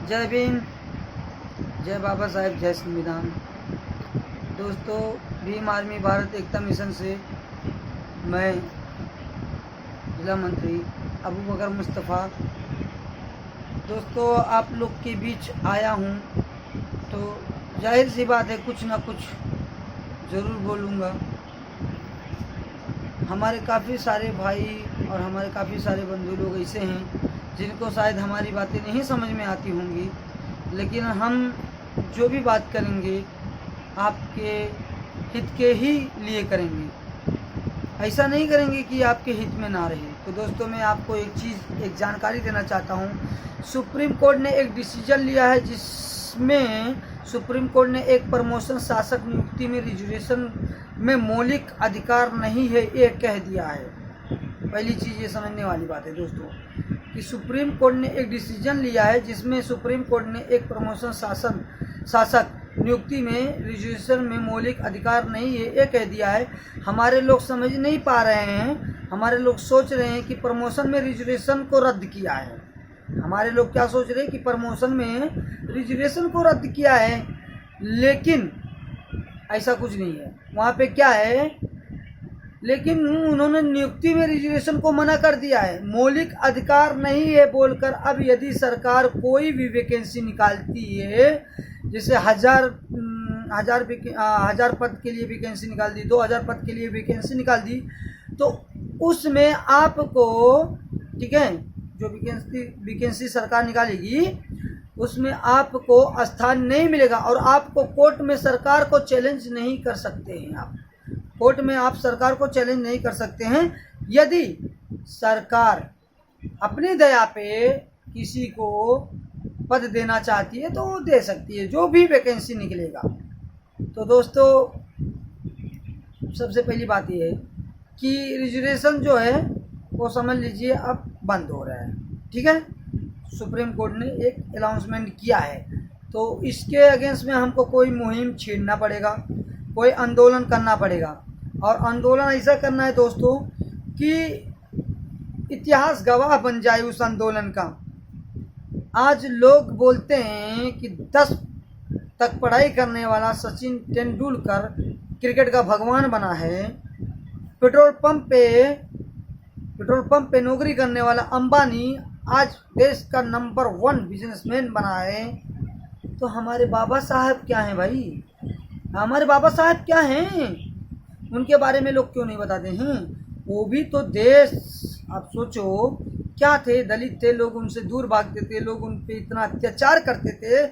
जय भीम, जय बाबा साहेब, जय संविधान। दोस्तों, भीम आर्मी भारत एकता मिशन से मैं जिला मंत्री अबू बकर मुस्तफ़ा दोस्तों आप लोग के बीच आया हूँ, तो जाहिर सी बात है कुछ ना कुछ ज़रूर बोलूँगा। हमारे काफ़ी सारे भाई और हमारे काफ़ी सारे बंधु लोग ऐसे हैं जिनको शायद हमारी बातें नहीं समझ में आती होंगी, लेकिन हम जो भी बात करेंगे आपके हित के ही लिए करेंगे, ऐसा नहीं करेंगे कि आपके हित में ना रहे। तो दोस्तों, मैं आपको एक जानकारी देना चाहता हूँ। सुप्रीम कोर्ट ने एक डिसीजन लिया है जिसमें सुप्रीम कोर्ट ने एक प्रमोशन शासक नियुक्ति में रिजर्वेशन में मौलिक अधिकार नहीं है, ये कह दिया है। पहली चीज़ ये समझने वाली बात है दोस्तों कि सुप्रीम कोर्ट ने एक डिसीजन लिया है जिसमें सुप्रीम कोर्ट ने एक प्रमोशन शासक नियुक्ति में रिजर्वेशन में मौलिक अधिकार नहीं है, ये कह दिया है। हमारे लोग समझ नहीं पा रहे हैं, हमारे लोग सोच रहे हैं कि प्रमोशन में रिजर्वेशन को रद्द किया है। हमारे लोग क्या सोच रहे हैं कि प्रमोशन में रिजर्वेशन को रद्द किया है, लेकिन ऐसा कुछ नहीं है। वहाँ पे क्या है, लेकिन उन्होंने नियुक्ति में रिजर्वेशन को मना कर दिया है, मौलिक अधिकार नहीं है बोलकर। अब यदि सरकार कोई भी वैकेंसी निकालती है, जैसे हजार पद के लिए वैकेंसी निकाल दी, 2000 पद के लिए वैकेंसी निकाल दी, तो उसमें आपको, ठीक है, जो वैकेंसी सरकार निकालेगी उसमें आपको स्थान नहीं मिलेगा और आपको कोर्ट में सरकार को चैलेंज नहीं कर सकते हैं। आप कोर्ट में आप सरकार को चैलेंज नहीं कर सकते हैं। यदि सरकार अपनी दया पे किसी को पद देना चाहती है तो वो दे सकती है, जो भी वैकेंसी निकलेगा। तो दोस्तों, सबसे पहली बात ये है कि रिजर्वेशन जो है वो समझ लीजिए अब बंद हो रहा है, ठीक है। सुप्रीम कोर्ट ने एक अनाउंसमेंट किया है, तो इसके अगेंस्ट में हमको कोई मुहिम छेड़ना पड़ेगा, कोई आंदोलन करना पड़ेगा। और आंदोलन ऐसा करना है दोस्तों कि इतिहास गवाह बन जाए उस आंदोलन का। आज लोग बोलते हैं कि 10 तक पढ़ाई करने वाला सचिन तेंदुलकर क्रिकेट का भगवान बना है, पेट्रोल पंप पे नौकरी करने वाला अंबानी आज देश का नंबर 1 बिजनेसमैन बना है। तो हमारे बाबा साहब क्या हैं भाई? हमारे बाबा साहब क्या हैं? उनके बारे में लोग क्यों नहीं बताते हैं? वो भी तो देश, आप सोचो, क्या थे? दलित थे, लोग उनसे दूर भागते थे, लोग उन पे इतना अत्याचार करते थे।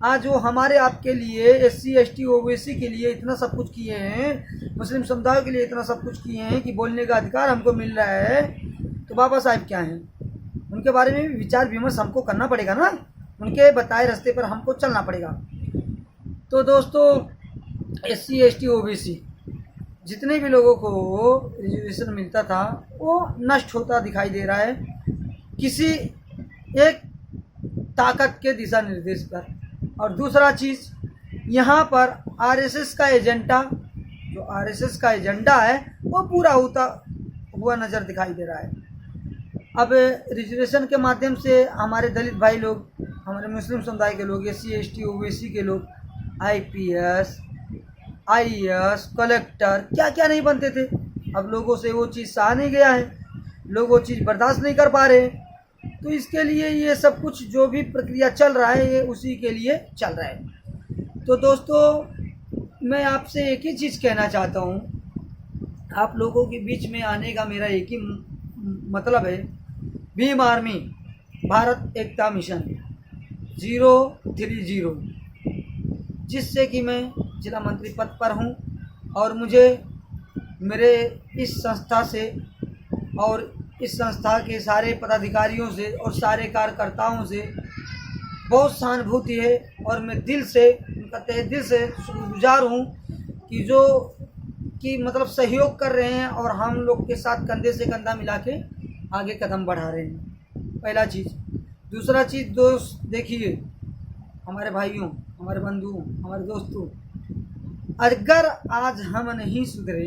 आज वो हमारे आपके लिए, SC ST OBC के लिए इतना सब कुछ किए हैं, मुस्लिम समुदाय के लिए इतना सब कुछ किए हैं कि बोलने का अधिकार हमको मिल रहा है। तो बाबा साहब क्या हैं? उनके बारे में भी विचार विमर्श हमको करना पड़ेगा ना, उनके बताए रास्ते पर हमको चलना पड़ेगा। तो दोस्तों, SC ST OBC जितने भी लोगों को रिजर्वेशन मिलता था वो नष्ट होता दिखाई दे रहा है किसी एक ताकत के दिशा निर्देश पर। और दूसरा चीज़, यहाँ पर RSS का एजेंडा, जो RSS का एजेंडा है वो पूरा होता हुआ नज़र दिखाई दे रहा है। अब रिजर्वेशन के माध्यम से हमारे दलित भाई लोग, हमारे मुस्लिम समुदाय के लोग, SC ST OBC के लोग IPS IAS कलेक्टर क्या क्या नहीं बनते थे। अब लोगों से वो चीज़ सहा नहीं गया है, लोग वो चीज़ बर्दाश्त नहीं कर पा रहे। तो इसके लिए ये सब कुछ जो भी प्रक्रिया चल रहा है ये उसी के लिए चल रहा है। तो दोस्तों, मैं आपसे एक ही चीज़ कहना चाहता हूँ, आप लोगों के बीच में आने का मेरा एक ही मतलब है, भीम आर्मी भारत एकता मिशन 030, जिससे कि मैं जिला मंत्री पद पर हूं और मुझे मेरे इस संस्था से और इस संस्था के सारे पदाधिकारियों से और सारे कार्यकर्ताओं से बहुत सहानुभूति है। और मैं दिल से, उनका तहे दिल से शुक्रगुजार हूं कि मतलब सहयोग कर रहे हैं और हम लोग के साथ कंधे से कंधा मिला के आगे कदम बढ़ा रहे हैं। पहला चीज़। दूसरा चीज़, दोस्त देखिए, हमारे भाइयों, हमारे बंधुओं, हमारे दोस्तों, अगर आज हम नहीं सुधरे,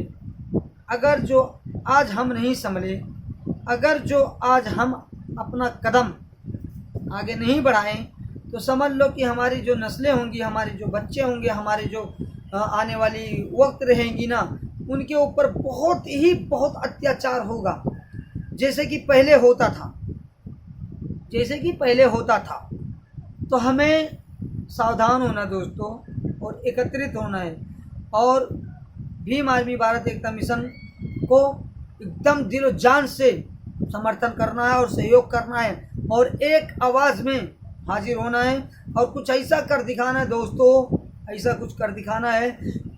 अगर जो आज हम नहीं संभले, अगर जो आज हम अपना कदम आगे नहीं बढ़ाएं, तो तो समझ लो कि हमारी जो नस्लें होंगी, हमारे जो बच्चे होंगे, हमारे जो आने वाली वक्त रहेंगी ना, उनके ऊपर बहुत अत्याचार होगा, जैसे कि पहले होता था, जैसे कि पहले होता था। तो हमें सावधान होना दोस्तों, और एकत्रित होना है, और भीम आर्मी भारत एकता मिशन को एकदम दिलो जान से समर्थन करना है और सहयोग करना है, और एक आवाज़ में हाजिर होना है, और कुछ ऐसा कर दिखाना है दोस्तों, ऐसा कुछ कर दिखाना है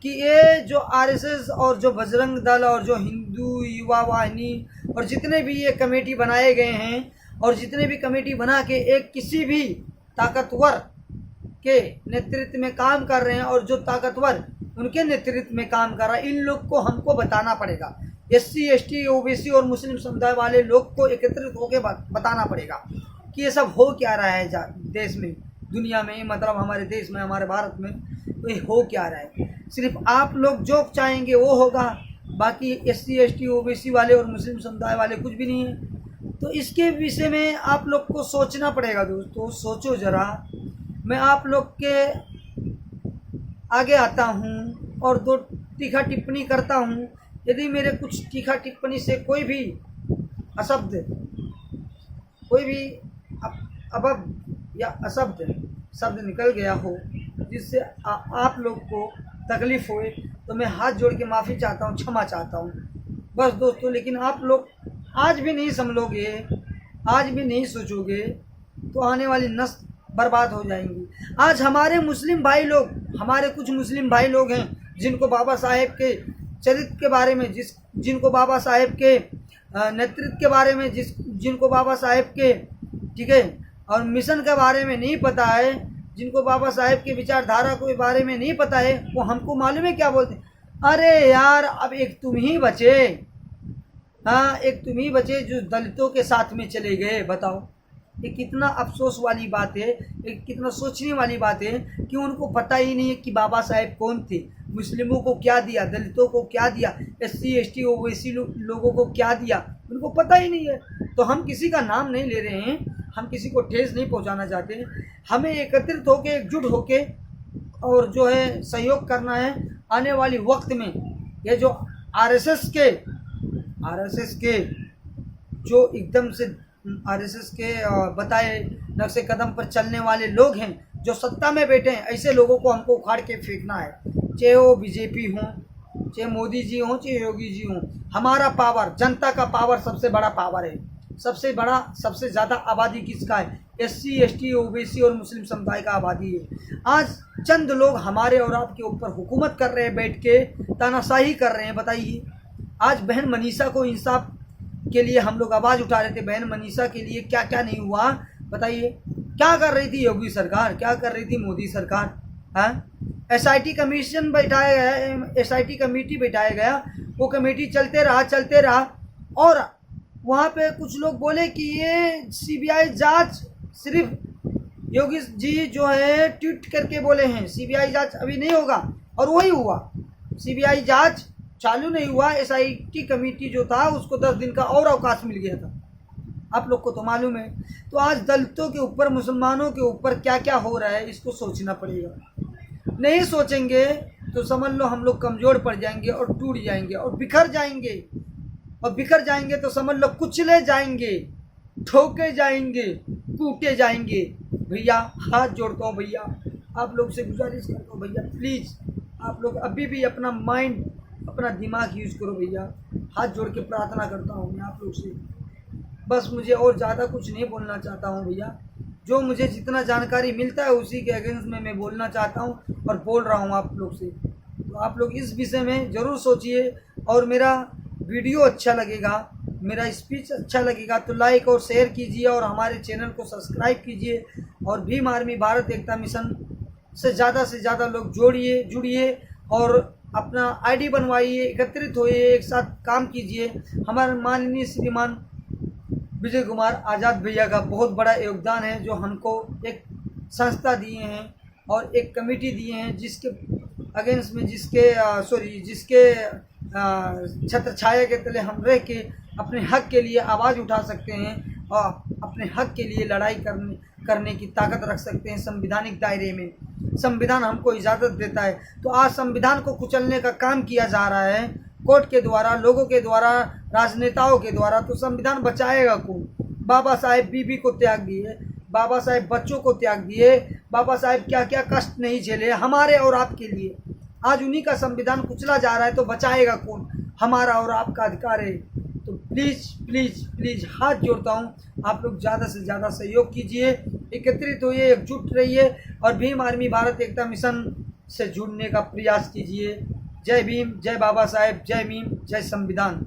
कि ये जो आरएसएस और जो बजरंग दल और जो हिंदू युवा वाहिनी और जितने भी ये कमेटी बनाए गए हैं, और जितने भी कमेटी बना के एक किसी भी ताकतवर के नेतृत्व में काम कर रहे हैं, और जो ताकतवर उनके नेतृत्व में काम कर रहा है, इन लोग को हमको बताना पड़ेगा। SC ST OBC और मुस्लिम समुदाय वाले लोग को एकत्रित होकर बताना पड़ेगा कि ये सब हो क्या रहा है देश में, दुनिया में, मतलब हमारे देश में, हमारे भारत में, तो ये हो क्या रहा है। सिर्फ आप लोग जो चाहेंगे वो होगा, बाकी SC ST OBC वाले और मुस्लिम समुदाय वाले कुछ भी नहीं है। तो इसके विषय में आप लोग को सोचना पड़ेगा दोस्तों, सोचो ज़रा। मैं आप लोग के आगे आता हूँ और दो तीखा टिप्पणी करता हूँ। यदि मेरे कुछ तीखा टिप्पणी से कोई भी अशब्द, कोई भी अभद्र या अशब्द शब्द निकल गया हो जिससे आप लोग को तकलीफ़ होए, तो मैं हाथ जोड़ के माफ़ी चाहता हूँ, क्षमा चाहता हूँ बस दोस्तों। लेकिन आप लोग आज भी नहीं संभलोगे, आज भी नहीं सोचोगे, तो आने वाली नस्ल बर्बाद हो जाएंगी। आज हमारे मुस्लिम भाई लोग, हमारे कुछ मुस्लिम भाई लोग हैं जिनको बाबा साहेब के चरित्र के बारे में, जिनको बाबा साहेब के नेतृत्व के बारे में, जिनको बाबा साहेब के, ठीक है, और मिशन के बारे में नहीं पता है, जिनको बाबा साहेब के विचारधारा के बारे में नहीं पता है, वो हमको मालूम है क्या बोलते हैं, अरे यार अब एक तुम ही बचे, हाँ एक तुम ही बचे जो दलितों के साथ में चले गए। बताओ ये कितना अफसोस वाली बात है, एक कितना सोचने वाली बात है कि उनको पता ही नहीं है कि बाबा साहेब कौन थे, मुस्लिमों को क्या दिया, दलितों को क्या दिया, SC ST OBC लोगों को क्या दिया, उनको पता ही नहीं है। तो हम किसी का नाम नहीं ले रहे हैं, हम किसी को ठेस नहीं पहुंचाना चाहते हैं। हमें एकत्रित होकर, एकजुट होकर और जो है सहयोग करना है। आने वाली वक्त में ये जो RSS के जो एकदम से RSS के बताए नक्शे कदम पर चलने वाले लोग हैं, जो सत्ता में बैठे हैं, ऐसे लोगों को हमको उखाड़ के फेंकना है, चाहे वो BJP हों, चाहे मोदी जी हों, चाहे योगी जी हों। हमारा पावर, जनता का पावर सबसे बड़ा पावर है। सबसे बड़ा, सबसे ज़्यादा आबादी किसका है? SC ST OBC और मुस्लिम समुदाय का आबादी है। आज चंद लोग हमारे और आपके ऊपर हुकूमत कर रहे हैं, बैठ के तानाशाही कर रहे हैं। बताइए, आज बहन मनीषा को इंसाफ के लिए हम लोग आवाज़ उठा रहे थे, बहन मनीषा के लिए क्या क्या नहीं हुआ। बताइए क्या कर रही थी योगी सरकार, क्या कर रही थी मोदी सरकार। हाँ, SIT कमीशन बैठाया गया, SIT कमेटी बैठाया गया, वो कमेटी चलते रहा, और वहाँ पे कुछ लोग बोले कि ये CBI जांच, सिर्फ योगी जी जो है ट्वीट करके बोले हैं CBI जांच अभी नहीं होगा, और वही हुआ, CBI जांच चालू नहीं हुआ। SIT कमेटी जो था उसको 10 दिन का और अवकाश मिल गया था, आप लोग को तो मालूम है। तो आज दलितों के ऊपर, मुसलमानों के ऊपर क्या क्या हो रहा है, इसको सोचना पड़ेगा। नहीं सोचेंगे तो समझ लो हम लोग कमज़ोर पड़ जाएंगे और टूट जाएंगे और बिखर जाएंगे, और बिखर जाएंगे तो समझ लो कुचले जाएंगे, ठोके जाएंगे, टूटे जाएंगे। भैया हाथ जोड़ता हूँ, भैया आप लोग से गुजारिश करता हूँ, भैया प्लीज़ आप लोग अभी भी अपना माइंड, अपना दिमाग यूज़ करो भैया। हाथ जोड़ के प्रार्थना करता हूँ मैं आप लोग से, बस मुझे और ज़्यादा कुछ नहीं बोलना चाहता हूँ भैया। जो मुझे जितना जानकारी मिलता है उसी के अगेंस्ट में मैं बोलना चाहता हूँ और बोल रहा हूँ आप लोग से। तो आप लोग इस विषय में ज़रूर सोचिए, और मेरा वीडियो अच्छा लगेगा, मेरा स्पीच अच्छा लगेगा तो लाइक और शेयर कीजिए, और हमारे चैनल को सब्सक्राइब कीजिए, और भीम आर्मी भारत एकता मिशन से ज़्यादा लोग जुड़िए और अपना ID बनवाइए, एकत्रित होइए, एक साथ काम कीजिए। हमारे माननीय श्रीमान विजय कुमार आज़ाद भैया का बहुत बड़ा योगदान है, जो हमको एक संस्था दिए हैं और एक कमेटी दिए हैं, जिसके अगेंस्ट में, जिसके छत्र छाया के तले हम रह के अपने हक के लिए आवाज़ उठा सकते हैं और अपने हक के लिए लड़ाई करने की ताकत रख सकते हैं संविधानिक दायरे में। संविधान हमको इजाज़त देता है। तो आज संविधान को कुचलने का काम किया जा रहा है कोर्ट के द्वारा, लोगों के द्वारा, राजनेताओं के द्वारा। तो संविधान बचाएगा कौन? बाबा साहेब बीबी को त्याग दिए, बाबा साहेब बच्चों को त्याग दिए, बाबा साहेब क्या क्या कष्ट नहीं झेले हमारे और आपके लिए। आज उन्हीं का संविधान कुचला जा रहा है, तो बचाएगा कौन? हमारा और आपका अधिकार है। तो प्लीज़ प्लीज़ प्लीज़ हाथ जोड़ता हूँ, आप लोग ज़्यादा से ज़्यादा सहयोग कीजिए, एकत्रित होइए, एकजुट रहिए और भीम आर्मी भारत एकता मिशन से जुड़ने का प्रयास कीजिए। जय भीम, जय बाबा साहेब, जय भीम, जय संविधान।